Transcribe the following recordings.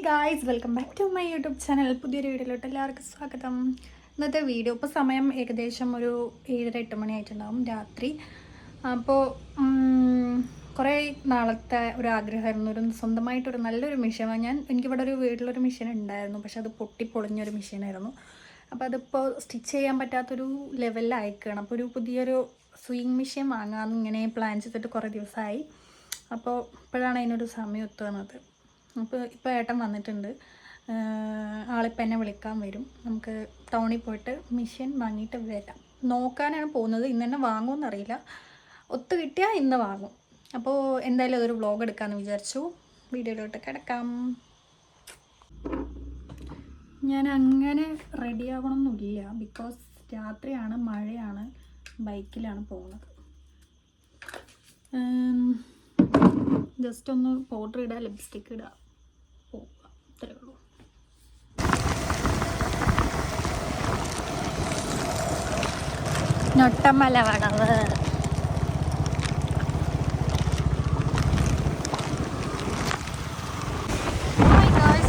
Guys welcome back to my YouTube channel. പുതിയൊരു വീഡിയോയിലോട്ട് എല്ലാവർക്കും സ്വാഗതം. ഇന്നത്തെ വീഡിയോ ഇപ്പോൾ സമയം ഏകദേശം ഒരു 7-8 മണി ആയിട്ടുണ്ടാകും രാത്രി. അപ്പോൾ കുറേ നാളത്തെ ഒരു ആഗ്രഹമായിരുന്നു ഒരു സ്വന്തമായിട്ടൊരു നല്ലൊരു മെഷീൻ. എനിക്കിവിടെ ഒരു വീട്ടിലൊരു മെഷീൻ ഉണ്ടായിരുന്നു, പക്ഷെ അത് പൊട്ടിപ്പൊളിഞ്ഞൊരു മെഷീനായിരുന്നു. അപ്പോൾ അതിപ്പോൾ സ്റ്റിച്ച് ചെയ്യാൻ പറ്റാത്തൊരു ലെവലിലായിക്കണം. അപ്പോൾ ഒരു പുതിയൊരു സ്വിങ് മെഷീൻ വാങ്ങാമെന്ന് ഇങ്ങനെ പ്ലാൻ ചെയ്തിട്ട് കുറേ ദിവസമായി. അപ്പോൾ ഇപ്പോഴാണ് അതിനൊരു സമയം എത്തുന്നത്. ഇപ്പോൾ ഏട്ടൻ വന്നിട്ടുണ്ട്. ആളിപ്പോൾ എന്നെ വിളിക്കാൻ വരും. നമുക്ക് ടൗണിൽ പോയിട്ട് മെഷീൻ വാങ്ങിയിട്ട് വരാം. നോക്കാനാണ് പോകുന്നത്. ഇന്ന് തന്നെ വാങ്ങുമെന്നറിയില്ല. ഒത്തു കിട്ടിയാൽ ഇന്ന് വാങ്ങും. അപ്പോൾ എന്തായാലും അതൊരു വ്ളോഗ് എടുക്കാമെന്ന് വിചാരിച്ചു. വീഡിയോയിലോട്ട് കിടക്കാം. ഞാൻ അങ്ങനെ റെഡി ആവണമെന്നില്ല, ബിക്കോസ് രാത്രിയാണ്, മഴയാണ്, ബൈക്കിലാണ് പോകുന്നത്. ജസ്റ്റ് ഒന്ന് പൗഡർ ഇടുക, ലിപ്സ്റ്റിക്ക് ഇടുക, പോവുക, ഇത്രയേ ഉള്ളൂ. നൊട്ടമല വളവ്.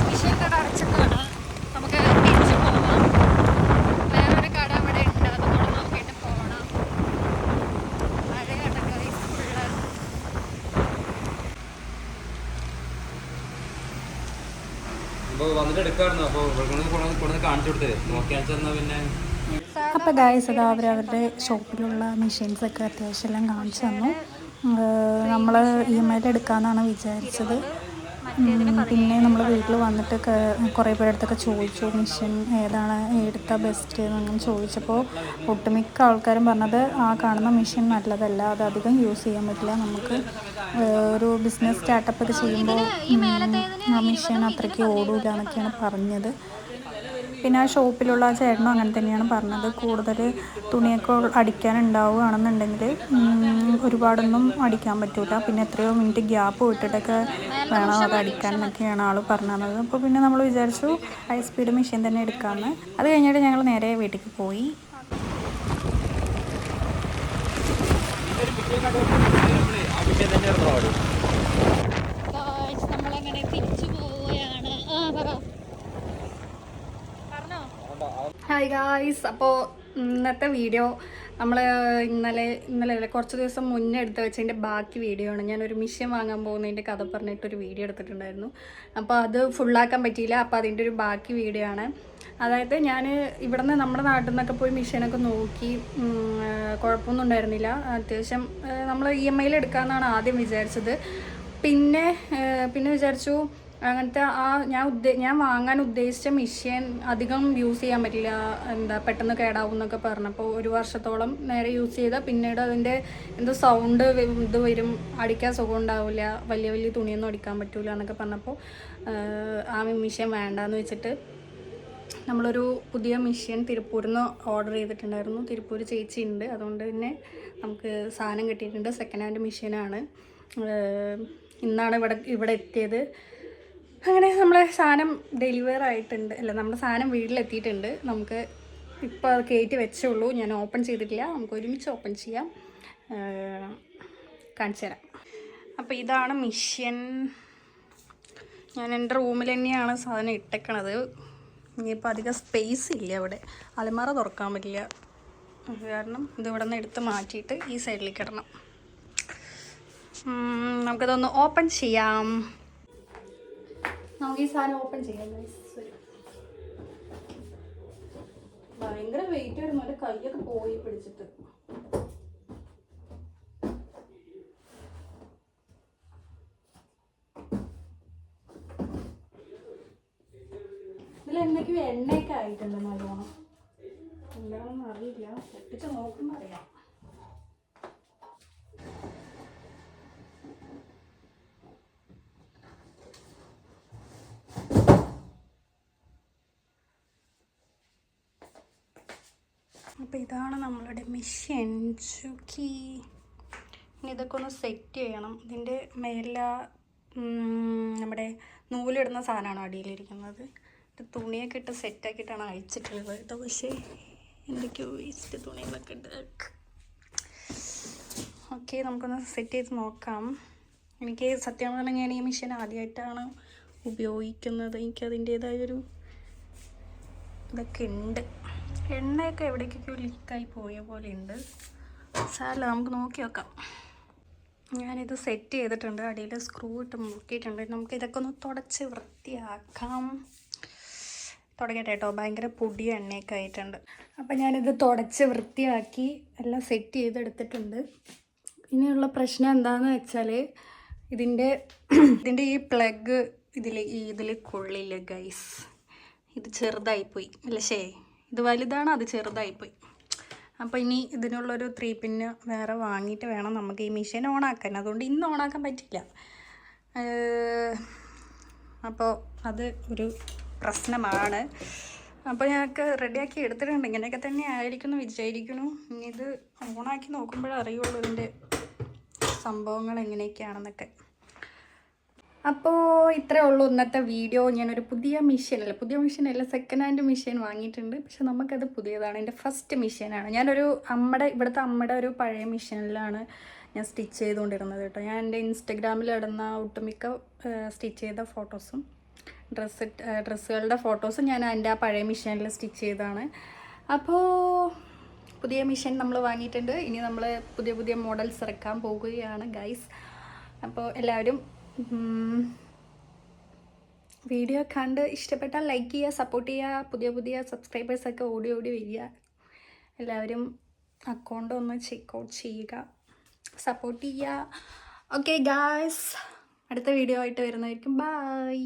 മിഷീൻ കട അടച്ചിട്ടാണ്. നമുക്ക് തിരിച്ചു പോകാം. വേറൊരു കട അവിടെ ഉണ്ട്, അതുകൊണ്ട് നോക്കിയിട്ട് പോകണം. മഴയാണ് ഗൈസ് ഫുള്ള്. അപ്പോൾ ഗായ്സ് അത് അവരവരുടെ ഷോപ്പിലുള്ള മെഷീൻസൊക്കെ അത്യാവശ്യം എല്ലാം കാണിച്ചു തന്നു. നമ്മൾ EMI എടുക്കാമെന്നാണ് വിചാരിച്ചത്. പിന്നെ നമ്മൾ വീട്ടിൽ വന്നിട്ട് കുറേ പേരടുത്തൊക്കെ ചോദിച്ചു മെഷീൻ ഏതാണ്, എടുത്താൽ ബെസ്റ്റ് എന്നങ്ങനെ ചോദിച്ചപ്പോൾ ഒട്ടുമിക്ക ആൾക്കാരും പറഞ്ഞത് ആ കാണുന്ന മെഷീൻ നല്ലതല്ല, അത് അധികം യൂസ് ചെയ്യാൻ പറ്റില്ല, നമുക്ക് ഒരു ബിസിനസ് സ്റ്റാർട്ടപ്പൊക്കെ ചെയ്യുമ്പോൾ ആ മെഷീൻ അത്രയ്ക്ക് ഓടില്ല എന്നൊക്കെയാണ് പറഞ്ഞത്. പിന്നെ ആ ഷോപ്പിലുള്ള ആ ചേട്ടനും അങ്ങനെ തന്നെയാണ് പറഞ്ഞത്. കൂടുതൽ തുണിയൊക്കെ അടിക്കാനുണ്ടാവുകയാണെന്നുണ്ടെങ്കിൽ ഒരുപാടൊന്നും അടിക്കാൻ പറ്റില്ല, പിന്നെ എത്രയോ മിനിറ്റ് ഗ്യാപ്പ് വിട്ടിട്ടൊക്കെ വേണം അത് അടിക്കാൻ എന്നൊക്കെയാണ് ആൾ പറഞ്ഞത്. അപ്പോൾ പിന്നെ നമ്മൾ വിചാരിച്ചു ഹൈ സ്പീഡ് മെഷീൻ തന്നെ എടുക്കാമെന്ന്. അത് കഴിഞ്ഞിട്ട് ഞങ്ങൾ നേരെ വീട്ടിലേക്ക് പോയി. നമ്മളങ്ങനെ തിരിച്ചു പോവുകയാണ്. ഹായ് ഗായ്സ്, അപ്പോൾ ഇന്നത്തെ വീഡിയോ നമ്മൾ ഇന്നലെ കുറച്ച് ദിവസം മുന്നേ എടുത്ത് വെച്ചതിൻ്റെ ബാക്കി വീഡിയോ ആണ്. ഞാനൊരു മെഷീൻ വാങ്ങാൻ പോകുന്നതിൻ്റെ കഥ പറഞ്ഞിട്ടൊരു വീഡിയോ എടുത്തിട്ടുണ്ടായിരുന്നു. അപ്പോൾ അത് ഫുള്ളാക്കാൻ പറ്റിയില്ല. അപ്പോൾ അതിൻ്റെ ഒരു ബാക്കി വീഡിയോ ആണ്. അതായത് ഞാൻ ഇവിടുന്ന് നമ്മുടെ നാട്ടിൽ നിന്നൊക്കെ പോയി മെഷീനൊക്കെ നോക്കി, കുഴപ്പമൊന്നും ഉണ്ടായിരുന്നില്ല. അത്യാവശ്യം നമ്മൾ EMI എടുക്കാമെന്നാണ് ആദ്യം വിചാരിച്ചത്. പിന്നെ വിചാരിച്ചു അങ്ങനത്തെ ഞാൻ വാങ്ങാൻ ഉദ്ദേശിച്ച മെഷീൻ അധികം യൂസ് ചെയ്യാൻ പറ്റില്ല, പെട്ടെന്ന് കേടാവും എന്നൊക്കെ പറഞ്ഞപ്പോൾ 1 വർഷത്തോളം നേരെ യൂസ് ചെയ്താൽ പിന്നീട് അതിൻ്റെ എന്തോ സൗണ്ട് ഇത് വരും, അടിക്കാൻ സുഖം ഉണ്ടാവില്ല, വലിയ തുണിയൊന്നും അടിക്കാൻ പറ്റില്ല എന്നൊക്കെ പറഞ്ഞപ്പോൾ ആ മെഷീൻ വേണ്ടാന്ന് വെച്ചിട്ട് നമ്മളൊരു പുതിയ മെഷീൻ തിരുപ്പൂരിൽ നിന്ന് ഓർഡർ ചെയ്തിട്ടുണ്ടായിരുന്നു. തിരുപ്പൂർ ചേച്ചി ഉണ്ട്, അതുകൊണ്ട് തന്നെ നമുക്ക് സാധനം കിട്ടിയിട്ടുണ്ട്. സെക്കൻഡ് ഹാൻഡ് മെഷീനാണ്. ഇന്നാണ് ഇവിടെ എത്തിയത്. അങ്ങനെ നമ്മളെ സാധനം ഡെലിവർ ആയിട്ടുണ്ട്, നമ്മുടെ സാധനം വീട്ടിലെത്തിയിട്ടുണ്ട്. നമുക്ക് ഇപ്പോൾ അത് കയറ്റി വെച്ചേ ഉള്ളൂ, ഞാൻ ഓപ്പൺ ചെയ്തിട്ടില്ല. നമുക്ക് ഒരുമിച്ച് ഓപ്പൺ ചെയ്യാം, കാണിച്ചു തരാം. അപ്പോൾ ഇതാണ് മെഷീൻ. ഞാൻ എൻ്റെ റൂമിൽ തന്നെയാണ് സാധനം ഇട്ടേക്കണത്. ഇനിയിപ്പോൾ അധികം സ്പേസ് ഇല്ല, ഇവിടെ അലമാര തുറക്കാൻ പറ്റില്ല, കാരണം ഇതിവിടെ നിന്ന് എടുത്ത് മാറ്റിയിട്ട് ഈ സൈഡിലേക്ക് ഇടണം. നമുക്കിതൊന്ന് ഓപ്പൺ ചെയ്യാം. നമുക്ക് ഈ സാധനം ഓപ്പൺ ചെയ്യാം. ഭയങ്കര വെയിറ്റ് ആയിരുന്നു, എൻ്റെ കൈയൊക്കെ പോയി പിടിച്ചിട്ട്. ഇതിൽ എന്തൊക്കെയോ എണ്ണയൊക്കെ ആയിട്ടുണ്ട് നല്ലോണം. എന്താണെന്ന് അറിയില്ല, പൊട്ടിച്ച് നോക്കുമ്പോൾ അറിയാം. അപ്പോൾ ഇതാണ് നമ്മളുടെ മെഷീൻ ചുക്കി. ഇനി ഇതൊക്കെ ഒന്ന് സെറ്റ് ചെയ്യണം. ഇതിൻ്റെ മേലെ നമ്മുടെ നൂലിടുന്ന സാധനമാണ് അടിയിലിരിക്കുന്നത്. തുണിയൊക്കെ ഇട്ട് സെറ്റാക്കിയിട്ടാണ് അയച്ചിട്ടുള്ളത് കേട്ടോ. പക്ഷേ എന്തൊക്കെയോ വേസ്റ്റ് തുണികളൊക്കെ ഉണ്ട്. ഓക്കെ, നമുക്കൊന്ന് സെറ്റ് ചെയ്ത് നോക്കാം. എനിക്ക് സത്യം പറഞ്ഞാൽ ഞാൻ ഈ മെഷീൻ ആദ്യമായിട്ടാണ് ഉപയോഗിക്കുന്നത്. എനിക്കതിൻ്റേതായൊരു ഇതൊക്കെ ഉണ്ട്. എണ്ണയൊക്കെ എവിടേക്കൊക്കെ ലീക്കായി പോയ പോലെ ഉണ്ട്. സാരമില്ല, നമുക്ക് നോക്കി നോക്കാം. ഞാനിത് സെറ്റ് ചെയ്തിട്ടുണ്ട്, അടിയിൽ സ്ക്രൂ ഇട്ട് മുക്കിയിട്ടുണ്ട്. നമുക്ക് ഇതൊക്കെ ഒന്ന് തുടച്ച് വൃത്തിയാക്കാം. തുടങ്ങട്ടെ കേട്ടോ, ഭയങ്കര പൊടിയും എണ്ണയൊക്കെ ആയിട്ടുണ്ട്. അപ്പം ഞാനിത് തുടച്ച് വൃത്തിയാക്കി എല്ലാം സെറ്റ് ചെയ്തെടുത്തിട്ടുണ്ട്. ഇനിയുള്ള പ്രശ്നം എന്താണെന്ന് വെച്ചാൽ ഇതിൻ്റെ ഈ പ്ലഗ് ഇതിൽ കൊള്ളില്ല ഗൈസ്. ഇത് ചെറുതായിപ്പോയി. അല്ല ഇത് വലുതാണ്, അത് ചെറുതായിപ്പോയി. അപ്പോൾ ഇനി ഇതിനുള്ളൊരു 3 പിന്ന് വേറെ വാങ്ങിയിട്ട് വേണം നമുക്ക് ഈ മെഷീൻ ഓണാക്കാൻ. അതുകൊണ്ട് ഇന്ന് ഓണാക്കാൻ പറ്റില്ല. അപ്പോൾ അത് ഒരു പ്രശ്നമാണ്. അപ്പോൾ ഞങ്ങൾക്ക് റെഡിയാക്കി എടുത്തിട്ടുണ്ട്. ഇങ്ങനെയൊക്കെ തന്നെ ആയിരിക്കുന്നു വിചാരിക്കുന്നു. ഇനി ഇത് ഓണാക്കി നോക്കുമ്പോഴേ അറിയുള്ളൂ ഇതിൻ്റെ സംഭവങ്ങൾ എങ്ങനെയൊക്കെയാണെന്നൊക്കെ. അപ്പോൾ ഇത്രയേ ഉള്ളൂ ഇന്നത്തെ വീഡിയോ. ഞാനൊരു പുതിയ മെഷീനല്ല, സെക്കൻഡ് ഹാൻഡ് മെഷീൻ വാങ്ങിയിട്ടുണ്ട്. പക്ഷെ നമുക്കത് പുതിയതാണ്. എൻ്റെ ഫസ്റ്റ് മെഷീനാണ്. ഞാനൊരു ഇവിടുത്തെ അമ്മയുടെ ഒരു പഴയ മെഷീനിലാണ് ഞാൻ സ്റ്റിച്ച് ചെയ്തുകൊണ്ടിരുന്നത് കേട്ടോ. ഞാൻ എൻ്റെ ഇൻസ്റ്റഗ്രാമിൽ ഇടുന്ന ഒട്ടുമിക്ക സ്റ്റിച്ച് ചെയ്ത ഫോട്ടോസും ഡ്രസ്സുകളുടെ ഫോട്ടോസും ഞാൻ എൻ്റെ ആ പഴയ മെഷീനിൽ സ്റ്റിച്ച് ചെയ്തതാണ്. അപ്പോൾ പുതിയ മെഷീൻ നമ്മൾ വാങ്ങിയിട്ടുണ്ട്. ഇനി നമ്മൾ പുതിയ മോഡൽസ് ഇറക്കാൻ പോകുകയാണ് ഗൈസ്. അപ്പോൾ എല്ലാവരും വീഡിയോ കണ്ട് ഇഷ്ടപ്പെട്ടാൽ ലൈക്ക് ചെയ്യുക, സപ്പോർട്ട് ചെയ്യുക. പുതിയ സബ്സ്ക്രൈബേഴ്സൊക്കെ ഓടി വരിക. എല്ലാവരും അക്കൗണ്ട് ഒന്ന് ചെക്കൗട്ട് ചെയ്യുക, സപ്പോർട്ട് ചെയ്യുക. ഓക്കെ ഗായ്സ്, അടുത്ത വീഡിയോ ആയിട്ട് വരുന്നതായിരിക്കും. ബൈ.